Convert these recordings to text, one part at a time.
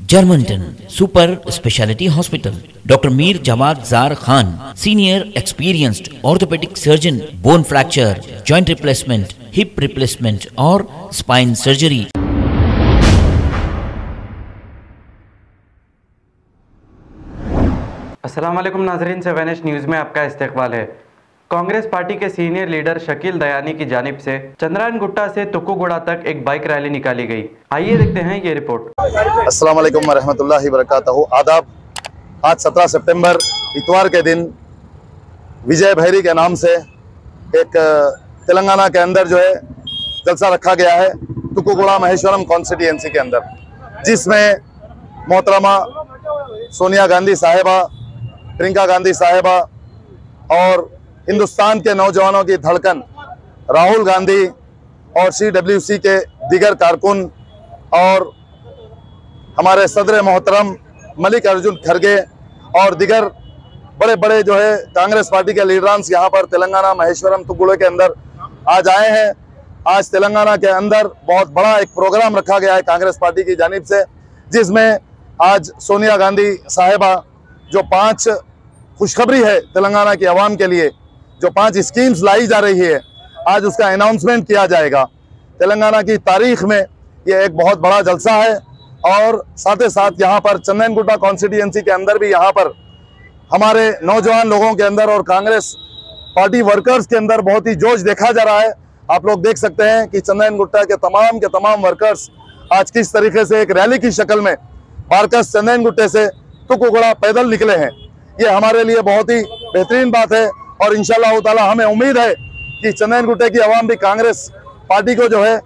Germanton super speciality hospital, doctor Mir Jawad jar Khan, senior experienced orthopaedic surgeon, bone fracture, joint replacement, hip replacement और spine surgery. अस्सलाम वालेकुम नाज़रीन, 7H news में आपका इस्तकबाल है। कांग्रेस पार्टी के सीनियर लीडर शकील दयानी की जानिब से चंद्रायन गुट्टा से तुक्कूगुड़ा तक एक बाइक रैली निकाली गई। आइए देखते हैं ये रिपोर्ट। अस्सलाम वालेकुम वरहमतुल्लाहि वबरकातुहू। आदाब। आज 17 सितंबर इतवार के दिन विजय भैरी के नाम से एक तेलंगाना के अंदर जो है जलसा रखा गया है तुक्कूगुड़ा महेश्वरम कॉन्स्टिट्यूएंसी के अंदर, जिसमें मोहतरमा सोनिया गांधी साहिबा, प्रियंका गांधी साहिबा और हिंदुस्तान के नौजवानों की धड़कन राहुल गांधी और CWC के दीगर कारकुन और हमारे सदर मोहतरम मल्लिकार्जुन खड़गे और दीगर बड़े बड़े जो है कांग्रेस पार्टी के लीडरांस यहाँ पर तेलंगाना महेश्वरम तुक्कूगुड़ा के अंदर आज आए हैं। आज तेलंगाना के अंदर बहुत बड़ा एक प्रोग्राम रखा गया है कांग्रेस पार्टी की जानिब से, जिसमें आज सोनिया गांधी साहिबा जो 5 खुशखबरी है तेलंगाना की आवाम के लिए, जो 5 स्कीम्स लाई जा रही है, आज उसका अनाउंसमेंट किया जाएगा। तेलंगाना की तारीख में ये एक बहुत बड़ा जलसा है और साथ ही साथ यहाँ पर चंद्रायन गुट्टा कॉन्स्टिट्यूएंसी के अंदर भी यहाँ पर हमारे नौजवान लोगों के अंदर और कांग्रेस पार्टी वर्कर्स के अंदर बहुत ही जोश देखा जा रहा है। आप लोग देख सकते हैं कि चंद्रायन गुट्टा के तमाम वर्कर्स आज किस तरीके से एक रैली की शक्ल में बारकस चंद्रायन गुट्टे से तुक्कूगुड़ा पैदल निकले हैं। ये हमारे लिए बहुत ही बेहतरीन बात है और इंशाअल्लाह ताला हमें उम्मीद है कि चंद्रायन गुट्टे की आवाम भी कांग्रेस पार्टी को जो है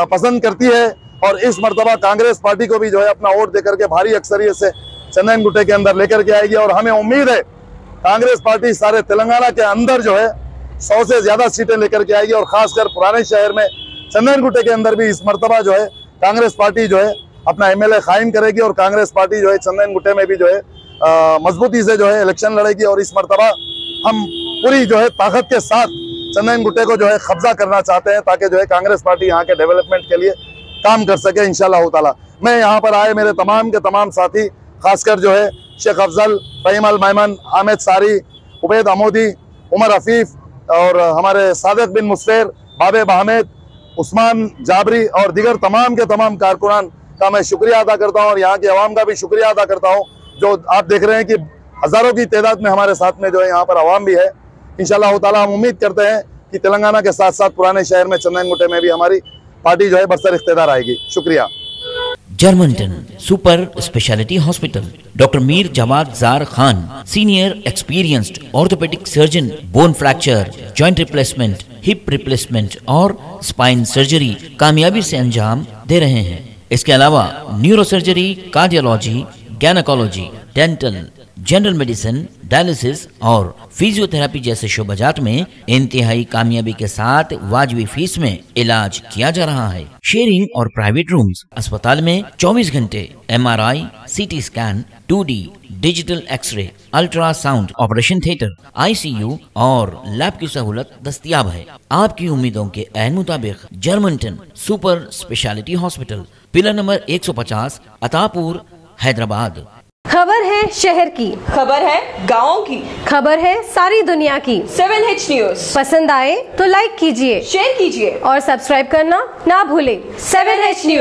पसंद करती है और इस मर्तबा कांग्रेस पार्टी को भी जो है अपना वोट देकर के भारी अक्सरियत से चंद्रायन गुट्टे के अंदर लेकर के आएगी। और हमें उम्मीद है कांग्रेस पार्टी सारे तेलंगाना के अंदर जो है 100 से ज्यादा सीटें लेकर के आएगी और खासकर पुराने शहर में चंद्रायन गुट्टे के अंदर भी इस मर्तबा जो है कांग्रेस पार्टी जो है अपना MLA कायम करेगी और कांग्रेस पार्टी जो है चंद्रायन गुट्टे में भी जो है मजबूती से जो है इलेक्शन लड़ेगी। और इस मर्तबा हम पूरी जो है ताकत के साथ चंद्रायन गुट्टे को जो है कब्जा करना चाहते हैं ताकि जो है कांग्रेस पार्टी यहाँ के डेवलपमेंट के लिए काम कर सके इंशाअल्लाह ताला। मैं यहाँ पर आए मेरे तमाम के तमाम साथी, खासकर जो है शेख अफजल, फहीम अल मैमन, हामिद सारी, उबैद अमोदी, उमर अफीफ और हमारे सादिक बिन मुस्फेर, बाबे बहमेद, उस्मान जाबरी और दीगर तमाम के तमाम कारकुनान का मैं शुक्रिया अदा करता हूँ और यहाँ की आवाम का भी शुक्रिया अदा करता हूँ जो आप देख रहे हैं कि हज़ारों की तादाद में हमारे साथ में जो है यहाँ पर आवाम भी है। इंशाअल्लाह ताला हम उम्मीद करते हैं कि तेलंगाना के साथ साथ पुराने शहर में चंद्रायन गुट्टे में भी हमारी पार्टी जो है बरसर इख्तियार आएगी। शुक्रिया। जर्मनटन super speciality hospital, doctor Mir Jawad jar Khan, senior experienced orthopaedic surgeon, bone fracture, joint replacement, hip replacement और स्पाइन सर्जरी कामयाबी से अंजाम दे रहे हैं। इसके अलावा neuro surgery, cardiology, gynaecology, dental, general medicine, dialysis और फिजियोथेरेपी जैसे शोबाजात में इंतहाई कामयाबी के साथ वाजिबी फीस में इलाज किया जा रहा है। शेयरिंग और प्राइवेट रूम्स, अस्पताल में 24 घंटे MRI, CT स्कैन, 2D digital xray, ultrasound, operation theatre, ICU और लैब की सहूलत दस्तयाब है। आपकी उम्मीदों के ऐन मुताबिक Germanten super speciality hospital, pillar number 150, Attapur, Hyderabad. खबर है शहर की, खबर है गाँव की, खबर है सारी दुनिया की। 7H न्यूज़ पसंद आए तो लाइक कीजिए, शेयर कीजिए और सब्सक्राइब करना ना भूलें। 7H news.